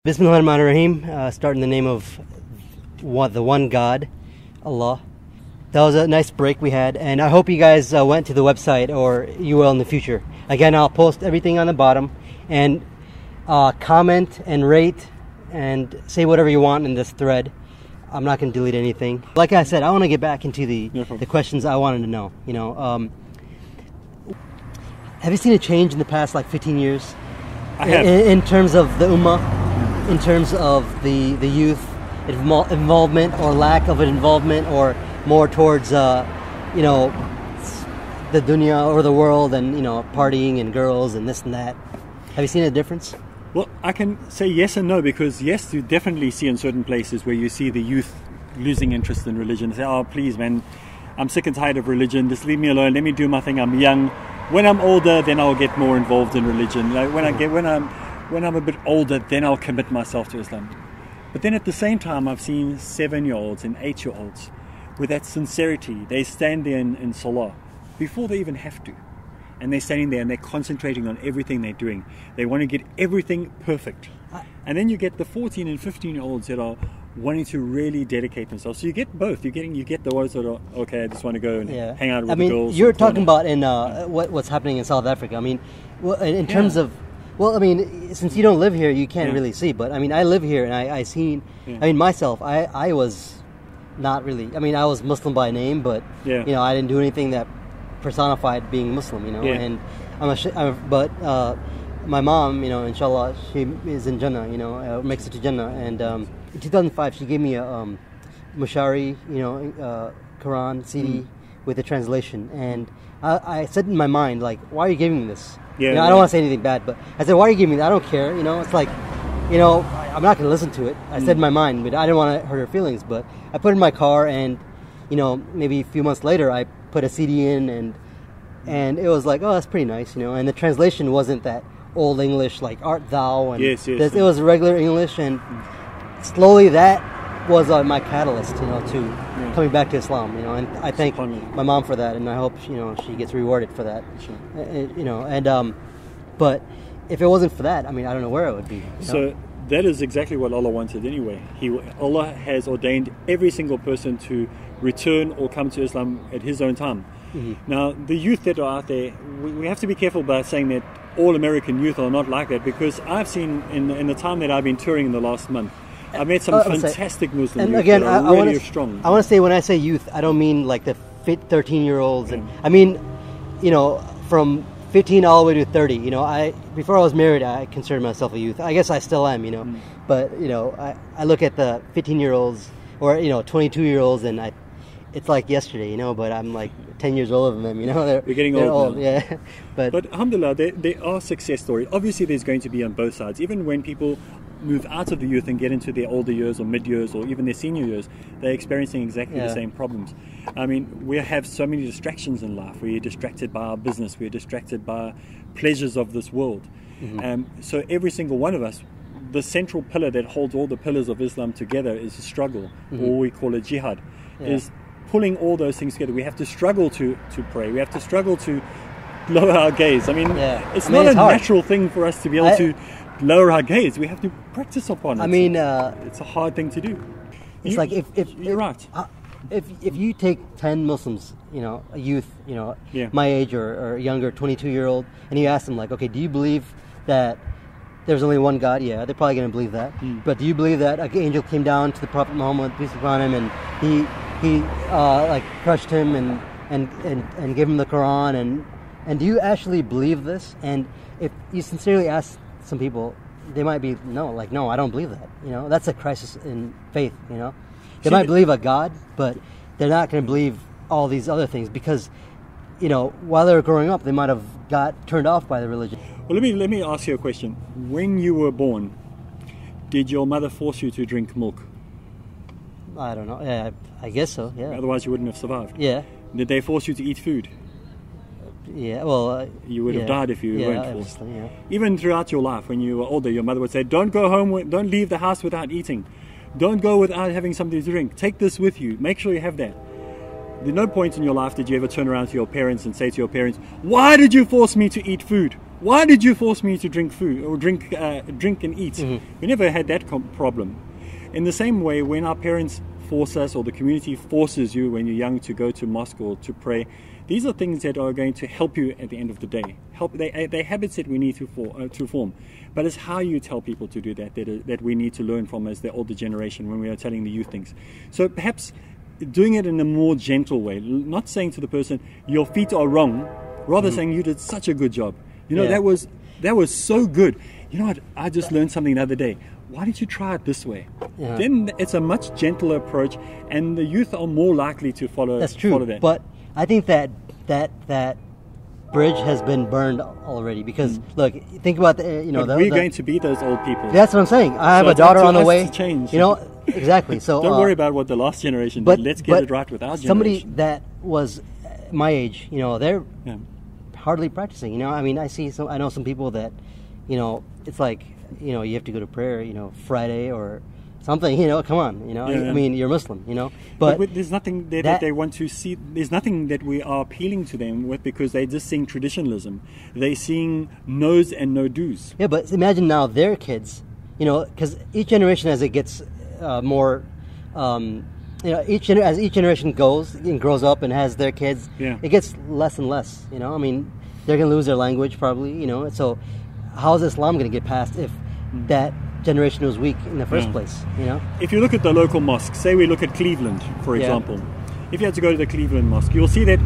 Bismillahirrahmanirrahim. Start in the name of the one God, Allah. That was a nice break we had, and I hope you guys went to the website, or you will in the future. Again, I'll post everything on the bottom, and comment and rate and say whatever you want in this thread. I'm not going to delete anything. Like I said, I want to get back into the questions I wanted to know. You know, have you seen a change in the past like 15 years? I have. In terms of the ummah? In terms of the youth involvement or lack of involvement, or more towards you know, the dunya or the world, and you know, partying and girls and this and that. Have you seen a difference? Well, I can say yes and no, because yes, you definitely see in certain places where you see the youth losing interest in religion. They say, "Oh, please, man, I'm sick and tired of religion. Just leave me alone. Let me do my thing. I'm young. When I'm older, then I'll get more involved in religion. Like when I'm a bit older, then I'll commit myself to Islam." But then at the same time, I've seen 7-year-olds and 8-year-olds with that sincerity. They stand there in salah before they even have to. And they're standing there and they're concentrating on everything they're doing. They want to get everything perfect. And then you get the 14 and 15-year-olds that are wanting to really dedicate themselves. So you get both. You get the ones that are, okay, I just want to go and hang out with the girls. You're talking about in what's happening in South Africa. I mean, well, in terms of, well, I mean, since you don't live here, you can't really see. But I mean, I live here, and I seen. I mean, myself, I was not really. I mean, I was Muslim by name, but you know, I didn't do anything that personified being Muslim. You know, and but my mom, you know, inshallah, she is in Jannah. You know, makes it to Jannah. And in 2005, she gave me a Mushari, you know, Quran CD with a translation, and I said in my mind, like, why are you giving me this? You know, I don't want to say anything bad, but I said, why are you giving me that? I don't care. You know, it's like, you know, I'm not going to listen to it. I said in my mind, but I didn't want to hurt her feelings. But I put it in my car, and you know, maybe a few months later, I put a CD in, and it was like, oh, that's pretty nice, you know. And the translation wasn't that old English like "Art Thou," and it was regular English, and slowly that was my catalyst, you know, to coming back to Islam, you know. And I thank my mom for that, and I hope, you know, she gets rewarded for that. You know, and but if it wasn't for that, I mean, I don't know where it would be. So that is exactly what Allah wanted anyway. Allah has ordained every single person to return or come to Islam at His own time. Now, the youth that are out there, we have to be careful about saying that all American youth are not like that, because I've seen in the time that I've been touring in the last month, I met some fantastic Muslim youth that are really strong. I want to say, when I say youth, I don't mean like the 13-year-olds. And I mean, you know, from 15 all the way to 30. You know, before I was married, I considered myself a youth. I guess I still am, you know. But, you know, I look at the 15-year-olds or, you know, 22-year-olds, and it's like yesterday, you know, but I'm like 10 years older than them, you know. We're getting old now. Yeah. But alhamdulillah, there are success stories. Obviously, there's going to be on both sides. Even when people move out of the youth and get into their older years or mid years or even their senior years, they're experiencing exactly the same problems. I mean, we have so many distractions in life. We're distracted by our business. We're distracted by pleasures of this world. So every single one of us, the central pillar that holds all the pillars of Islam together is a struggle, or we call it jihad, is pulling all those things together. We have to struggle to pray. We have to struggle to lower our gaze. I mean, it's not a natural thing for us to be able to lower our gaze. We have to practice upon it. I mean, it's a hard thing to do. It's like if you're right. If you take 10 Muslims, you know, a youth, you know, my age or younger, 22-year-old, and you ask them, like, okay, do you believe that there's only one God? Yeah, they're probably going to believe that. But do you believe that an angel came down to the Prophet Muhammad, peace be upon him, and he like crushed him and gave him the Quran, and do you actually believe this? And if you sincerely ask some people, they might be no, I don't believe that. You know, that's a crisis in faith. You know, they might believe a God, but they're not going to believe all these other things, because, you know, while they were growing up, they might have got turned off by the religion. Well, let me ask you a question. When you were born, did your mother force you to drink milk? I don't know. Yeah, I guess so. Yeah. Otherwise, you wouldn't have survived. Yeah. Did they force you to eat food? Yeah, well... you would have died if you weren't forced. Yeah. Even throughout your life, when you were older, your mother would say, don't go home, don't leave the house without eating. Don't go without having something to drink. Take this with you. Make sure you have that. There's no point in your life did you ever turn around to your parents and say to your parents, why did you force me to eat food? Why did you force me to drink food or drink and eat? We never had that problem. In the same way, when our parents force us, or the community forces you when you're young to go to mosque or to pray, these are things that are going to help you at the end of the day. They're habits that we need to form. But it's how you tell people to do that we need to learn from as the older generation when we are telling the youth things. So perhaps doing it in a more gentle way, not saying to the person, your feet are wrong, rather saying you did such a good job. You know, that was so good. You know what, I just learned something the other day. Why don't you try it this way? Yeah. Then it's a much gentler approach, and the youth are more likely to follow. That's true. Follow that. But I think that bridge has been burned already, because look, think about we're going to be those old people. That's what I'm saying. I have a daughter on the way. To change. You know, exactly. So don't worry about what the last generation did. Let's get it right with our generation. Somebody that was my age, you know, they're hardly practicing. You know, I mean, I know some people that, you know, it's like, you know, you have to go to prayer, you know, Friday or something, you know, come on, you know, I mean, you're Muslim, you know, but there's nothing that they want to see. There's nothing that we are appealing to them with, because they're just seeing traditionalism. They're seeing no's and no do's. Yeah, but imagine now their kids, you know, because each generation, as it gets more, you know, as each generation goes and grows up and has their kids, it gets less and less, you know. I mean, they're going to lose their language probably, you know, so how is Islam going to get past if that generation was weak in the first place, you know? If you look at the local mosque, say we look at Cleveland, for example. If you had to go to the Cleveland mosque, you'll see that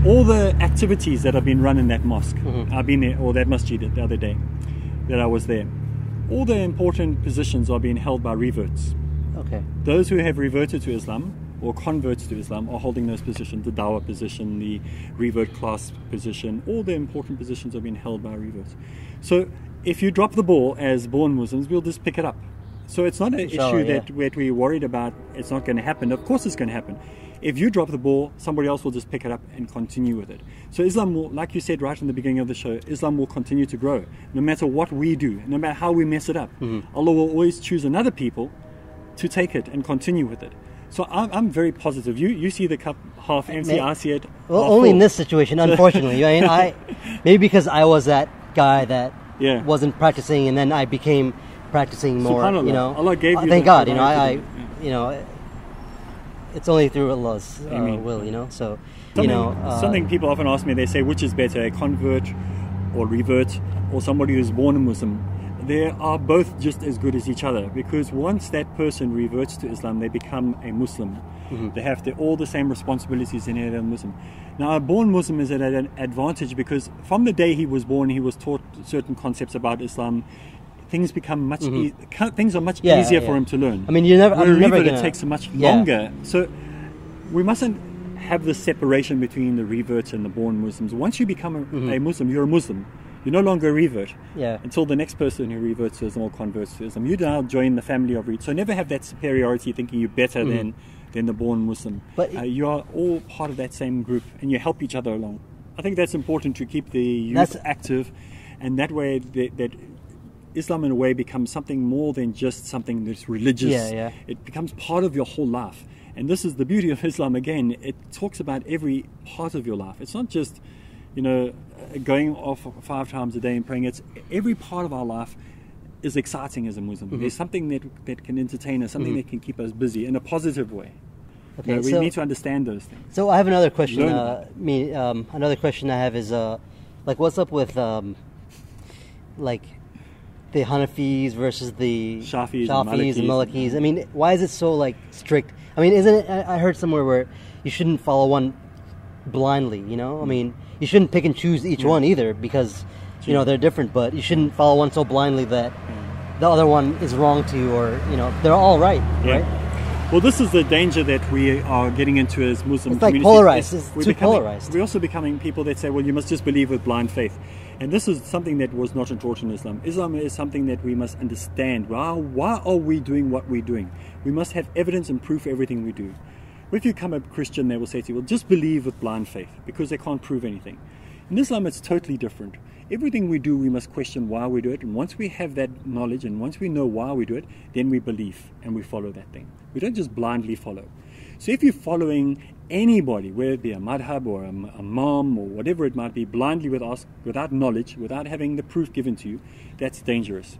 all the activities that have been run in that mosque, I've been there, or that masjid the other day that I was there, all the important positions are being held by reverts. Okay. Those who have reverted to Islam or converts to Islam are holding those positions, the dawah position, the revert class position, all the important positions are being held by reverts. So if you drop the ball as born Muslims, we'll just pick it up. So it's not an issue that we're worried about, it's not going to happen. Of course it's going to happen. If you drop the ball, somebody else will just pick it up and continue with it. So Islam will, like you said right in the beginning of the show, Islam will continue to grow. No matter what we do, no matter how we mess it up, Allah will always choose another people to take it and continue with it. So I'm very positive. You see the cup half empty, I see it well, only full. In this situation, unfortunately. I mean, maybe because I was that guy that wasn't practicing, and then I became practicing more. You know, Allah gave you. Thank God. You know, you know, it's only through Allah's will. You know, so something people often ask me. They say, which is better, a convert or revert, or somebody who's born a Muslim? They are both just as good as each other, because once that person reverts to Islam, they become a Muslim. They have all the same responsibilities in a Muslim. Now, a born Muslim is at an advantage, because from the day he was born, he was taught certain concepts about Islam. Things become much things are much easier for him to learn. I mean, it takes much longer. So we mustn't have this separation between the reverts and the born Muslims. Once you become a Muslim, you're a Muslim. You're no longer a revert until the next person who reverts to Islam or converts to Islam. You now join the family of reverts. So never have that superiority, thinking you're better than the born Muslim. But you are all part of that same group, and you help each other along. I think that's important to keep the youth active, and that way that Islam in a way becomes something more than just something that's religious. It becomes part of your whole life. And this is the beauty of Islam again. It talks about every part of your life. It's not just, you know, going off 5 times a day and praying. It's every part of our life is exciting as a Muslim. There's something that can entertain us, something that can keep us busy in a positive way. Okay, you know, we need to understand those things. So I have another question. Another question I have is, like, what's up with like the Hanafis versus the Shafis and Malikis? I mean, why is it so like strict? I mean, isn't it? I heard somewhere where you shouldn't follow one blindly. You know, I mean, you shouldn't pick and choose each one either, because you know they're different. But you shouldn't follow one so blindly that the other one is wrong to you, or you know they're all right. Right. Well, this is the danger that we are getting into as Muslim It's like polarized. It's too polarized. We're also becoming people that say, well, you must just believe with blind faith. And this is something that was not taught in Islam. Islam is something that we must understand. Why are we doing what we're doing? We must have evidence and proof for everything we do. If you become a Christian, they will say to you, well, just believe with blind faith, because they can't prove anything. In Islam, it's totally different. Everything we do, we must question why we do it. And once we have that knowledge, and once we know why we do it, then we believe and we follow that thing. We don't just blindly follow. So if you're following anybody, whether it be a madhab or a imam or whatever it might be, blindly without knowledge, without having the proof given to you, that's dangerous.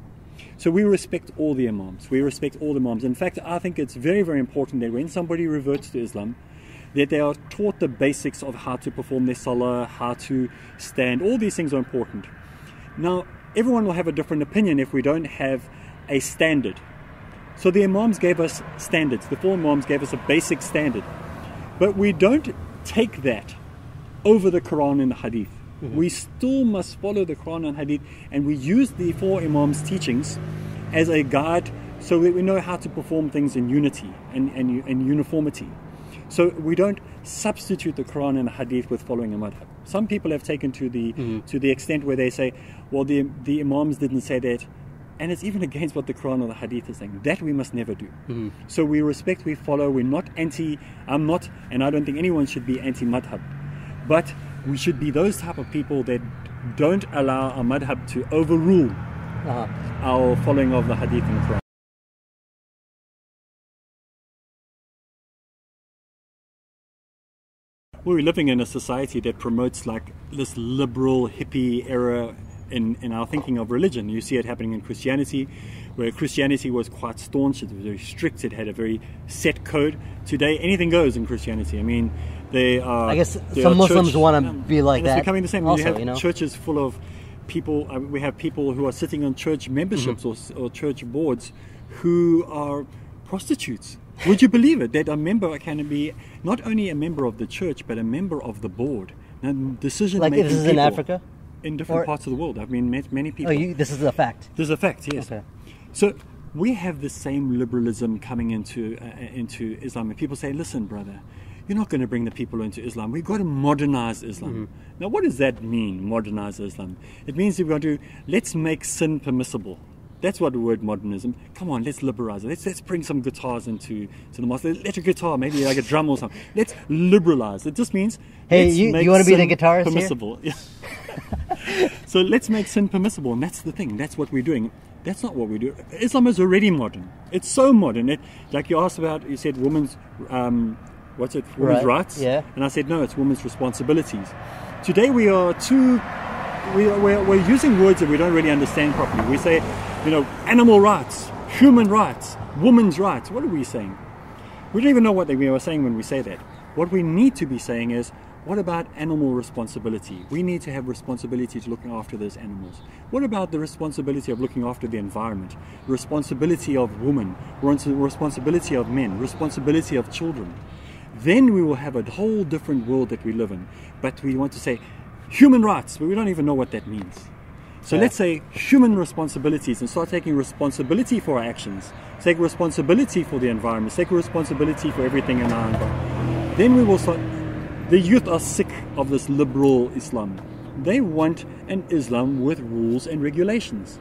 So we respect all the imams. We respect all the imams. In fact, I think it's very, very important that when somebody reverts to Islam, that they are taught the basics of how to perform their salah, how to stand. All these things are important. Now, everyone will have a different opinion if we don't have a standard. So the imams gave us standards. The 4 imams gave us a basic standard. But we don't take that over the Quran and the Hadith. We still must follow the Quran and Hadith, and we use the 4 imams' teachings as a guide so that we know how to perform things in unity and uniformity. So we don't substitute the Quran and the Hadith with following a madhab. Some people have taken to the extent where they say, well, the imams didn't say that, and it's even against what the Quran or the Hadith is saying. That we must never do. So we respect, we follow. We're not I'm not, and I don't think anyone should be anti-madhab. But we should be those type of people that don't allow our madhab to overrule our following of the Hadith and the Quran. We're living in a society that promotes like this liberal hippie era in our thinking of religion. You see it happening in Christianity, where Christianity was quite staunch, it was very strict, it had a very set code. Today, anything goes in Christianity. I mean, I guess some Muslims want to be like that. It's becoming the same. Also, you have churches full of people. We have people who are sitting on church memberships or church boards who are prostitutes. Would you believe it? That a member can be not only a member of the church, but a member of the board. Now, decision-making this is in Africa? In different parts of the world. I've met many people. This is a fact? This is a fact, yes. Okay. So we have the same liberalism coming into Islam. And people say, listen, brother, you're not going to bring the people into Islam. We've got to modernize Islam. Now, what does that mean, modernize Islam? It means we've got to, let's make sin permissible. That's what the word modernism. Come on, let's liberalize it. Let's bring some guitars into the mosque. Let a guitar, maybe like a drum or something. Let's liberalize. It just means hey, you want to be the guitarist permissible. Here? Yeah. So let's make sin permissible, and that's the thing. That's what we're doing. That's not what we do. Islam is already modern. It's so modern. Like you asked about, you said women's women's rights. Yeah. And I said no, it's women's responsibilities. Today we're using words that we don't really understand properly. We say, animal rights, human rights, women's rights. What are we saying? We don't even know what we are saying when we say that. What we need to be saying is, what about animal responsibility? We need to have responsibility to looking after those animals. What about the responsibility of looking after the environment? Responsibility of women, responsibility of men, responsibility of children. Then we will have a whole different world that we live in. But we want to say human rights, but we don't even know what that means. So let's say human responsibilities and start taking responsibility for our actions. Take responsibility for the environment. Take responsibility for everything in our environment. Then we will start. The youth are sick of this liberal Islam. They want an Islam with rules and regulations.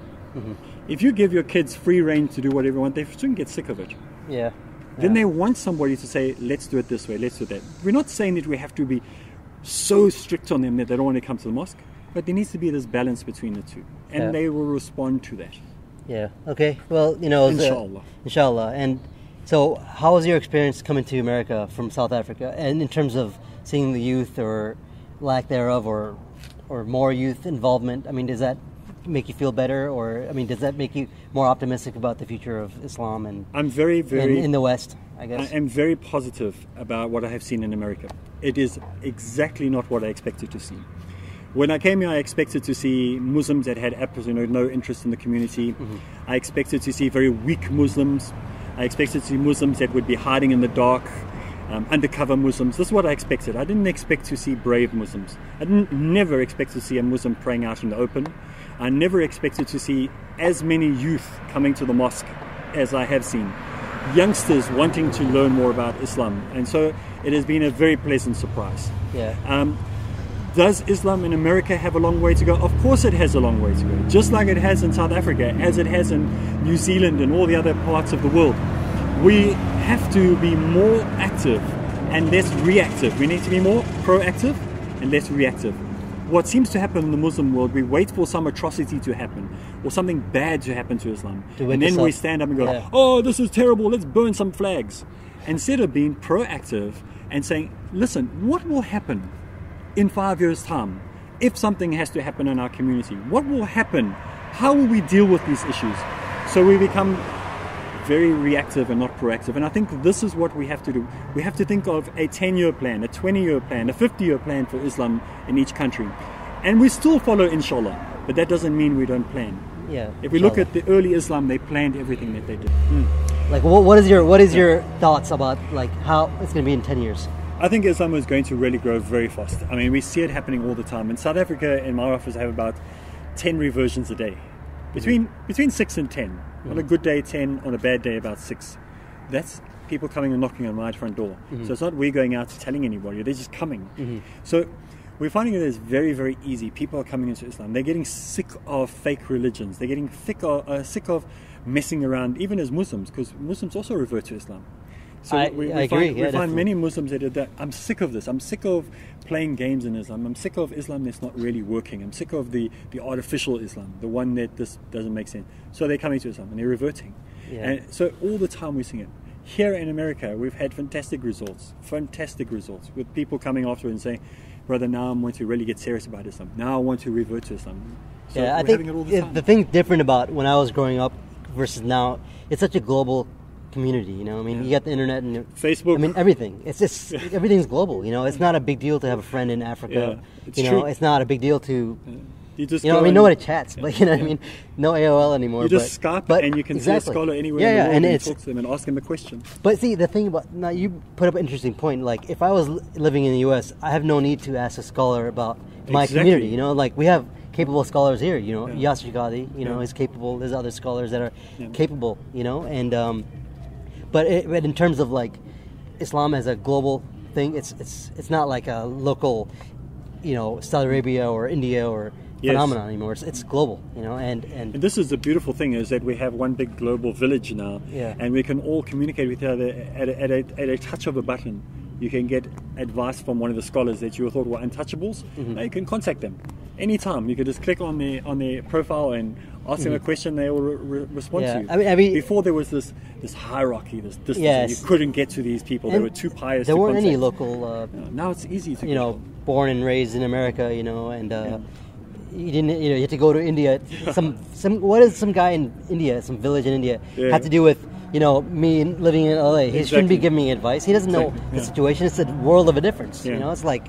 If you give your kids free reign to do whatever they want, they soon get sick of it. Yeah. Then they want somebody to say, let's do it this way, let's do that. We're not saying that we have to be so strict on them that they don't want to come to the mosque, but there needs to be this balance between the two. And they will respond to that. Yeah. Okay. Well, Inshallah. Inshallah. And so how was your experience coming to America from South Africa? And in terms of seeing the youth or lack thereof or more youth involvement, I mean, does that make you feel better, or does that make you more optimistic about the future of Islam and I'm very in the West, I guess? I am very positive about what I have seen in America. It is exactly not what I expected to see. When I came here, I expected to see Muslims that had absolutely no interest in the community. I expected to see very weak Muslims. I expected to see Muslims that would be hiding in the dark, undercover Muslims. This is what I expected. I didn't expect to see brave Muslims. I never expect to see a Muslim praying out in the open. I never expected to see as many youth coming to the mosque as I have seen. Youngsters wanting to learn more about Islam. And so it has been a very pleasant surprise. Yeah. Does Islam in America have a long way to go? Of course it has a long way to go. Just like it has in South Africa, as it has in New Zealand and all the other parts of the world. We have to be more active and less reactive. We need to be more proactive and less reactive. What seems to happen in the Muslim world, we wait for some atrocity to happen or something bad to happen to Islam. And then we stand up and go, oh, this is terrible, let's burn some flags. instead of being proactive and saying, listen, what will happen in 5 years' time if something has to happen in our community? What will happen? How will we deal with these issues? So we become very reactive and not proactive. And I think this is what we have to do. We have to think of a 10-year plan, a 20-year plan, a 50-year plan for Islam in each country. And we still follow, inshallah, but that doesn't mean we don't plan. Yeah. If we look at the early Islam, they planned everything that they did. Like, what is your thoughts about like how it's going to be in 10 years? I think Islam is going to really grow very fast. I mean, we see it happening all the time. In South Africa, in my office, I have about 10 reversions a day. Between 6 and 10. On a good day, 10. On a bad day, about 6. That's people coming and knocking on my front door. So it's not we going out telling anybody. They're just coming. So we're finding that it's very, very easy. People are coming into Islam. They're getting sick of fake religions. They're getting sick of messing around, even as Muslims, because Muslims also revert to Islam. So we find many Muslims that are that, I'm sick of this. I'm sick of playing games in Islam. I'm sick of Islam that's not really working. I'm sick of the artificial Islam, the one that this doesn't make sense. So they're coming to Islam and they're reverting. Yeah. And so all the time we're seeing it. Here in America, we've had fantastic results with people coming after and saying, brother, now I'm going to really get serious about Islam. Now I want to revert to Islam. So yeah, I think the thing different about when I was growing up versus now, it's such a global community, you know. I mean, you got the internet and Facebook. I mean, everything. It's just everything's global, you know. It's not a big deal to have a friend in Africa. It's you true. know, it's not a big deal to you just I mean, nobody chats, but you know what I mean? No AOL anymore. You just Skype and you can see a scholar anywhere in the world and talk to them and ask them a question. But see, the thing about, now you put up an interesting point, like if I was living in the US, I have no need to ask a scholar about my community, you know, like we have capable scholars here, you know, Ahrar, you know, is capable, there's other scholars that are capable, you know, and but in terms of like Islam as a global thing, it's not like a local, you know, Saudi Arabia or India or phenomenon anymore. It's global, you know, and this is the beautiful thing, is that we have one big global village now, and we can all communicate with each other at a touch of a button. You can get advice from one of the scholars that you thought were untouchables. Now you can contact them anytime. You can just click on their profile and ask them a question. They will respond to you. I mean, before there was this hierarchy, this distance. You couldn't get to these people. They were too pious. There weren't any local. Now it's easy to. You know, born and raised in America. You know, and you didn't. You know, you had to go to India. What is some guy in India, some village in India, had to do with? You know, me living in LA, he shouldn't be giving me advice. He doesn't know the situation. It's a world of a difference. You know, it's like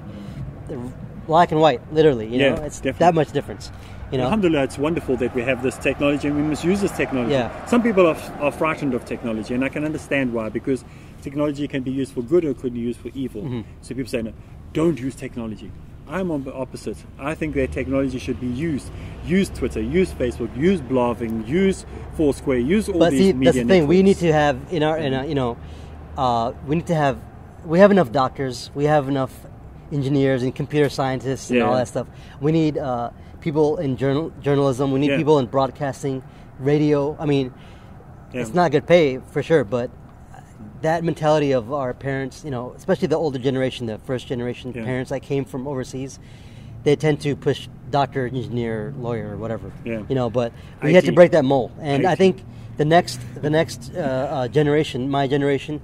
black and white, literally. You know, it's that much difference. You know, alhamdulillah, it's wonderful that we have this technology and we must use this technology. Some people are frightened of technology, and I can understand why, because technology can be used for good or it could be used for evil. So people say, no, don't use technology. I'm on the opposite. I think that technology should be used. Use Twitter, use Facebook, use blogging, use Foursquare, use all these media networks. That's the thing. We need to have we have enough doctors, we have enough engineers and computer scientists and all that stuff. We need people in journalism. We need people in broadcasting, radio. I mean, it's not good pay for sure, but that mentality of our parents, you know, especially the older generation, the first generation parents that came from overseas, they tend to push doctor, engineer, lawyer, or whatever. You know, but we had to break that mold. And I think the next generation, my generation,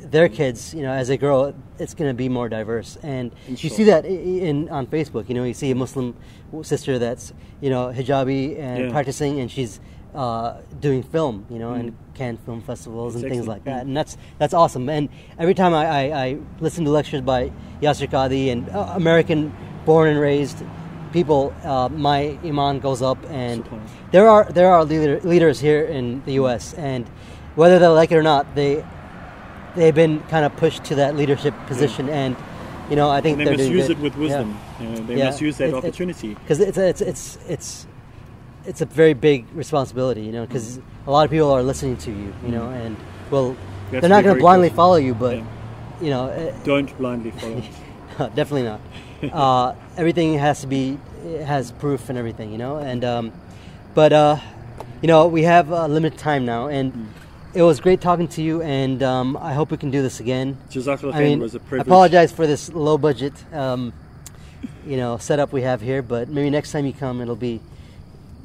their kids, you know, as they grow, it's going to be more diverse. And you see that on Facebook. You know, you see a Muslim sister that's, you know, hijabi and practicing, and she's doing film, you know, and Cannes film festivals and things like that, and that's awesome. And every time I listen to lectures by Ahrar and American born and raised people, my iman goes up. And there are leaders here in the U.S. and whether they like it or not, they've been kind of pushed to that leadership position, and you know, I think they must use it with wisdom. They must use that opportunity, because it's a very big responsibility, you know, because a lot of people are listening to you, you know, and they're not going to blindly follow you, but you know, don't blindly follow. Definitely not. Everything has proof and everything, you know, and but you know, we have limited time now, and it was great talking to you, and I hope we can do this again. Jazakallah khair, was a privilege. I apologize for this low budget you know, setup we have here, but maybe next time you come it'll be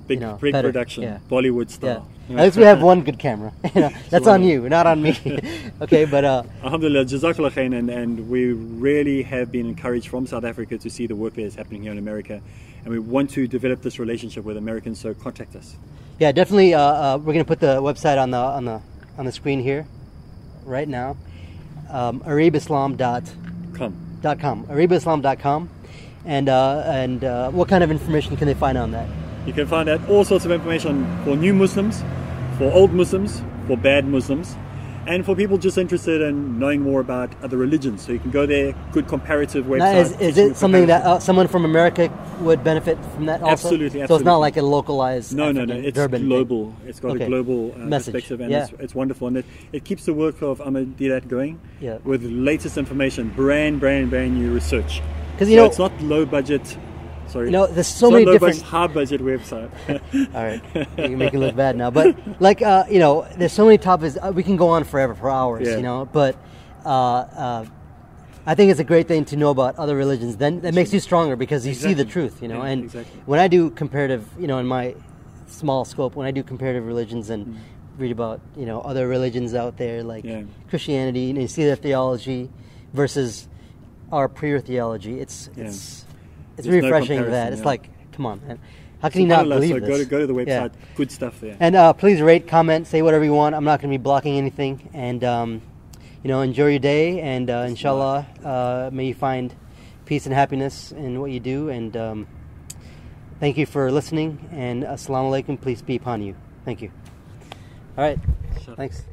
big better. production, Bollywood style. At least we have one good camera. That's on you, not on me. Okay, but Alhamdulillah, Jazakallah khair, and we really have been encouraged from South Africa to see the work that is happening here in America, and we want to develop this relationship with Americans. So contact us. Yeah, definitely. We're going to put the website on the screen here, right now. AreebIslam.com. AreebIslam.com. And what kind of information can they find on that? You can find out all sorts of information for new Muslims, for old Muslims, for bad Muslims, and for people just interested in knowing more about other religions. So you can go there, good comparative website. Now, is it something that someone from America would benefit from that also? Absolutely. So it's not like a localized No, it's Durban global. thing. It's got a global perspective, and it's wonderful. And it keeps the work of Ahmed Deedat going with latest information, brand new research. Because it's not low budget. Sorry. There's so many different high budget website. All right, you make it look bad now. But there's so many topics. We can go on forever for hours. But I think it's a great thing to know about other religions. Then that makes you stronger because you see the truth. And when I do comparative, in my small scope, when I do comparative religions and read about other religions out there like Christianity, and you see their theology versus our pure theology, it's refreshing that it's like, come on, man, how can you not believe this? Go to the website, good stuff there. And please rate, comment, say whatever you want. I'm not going to be blocking anything. And enjoy your day, and inshallah, may you find peace and happiness in what you do. And thank you for listening. And assalamu alaikum, peace be upon you. Thank you. All right, thanks.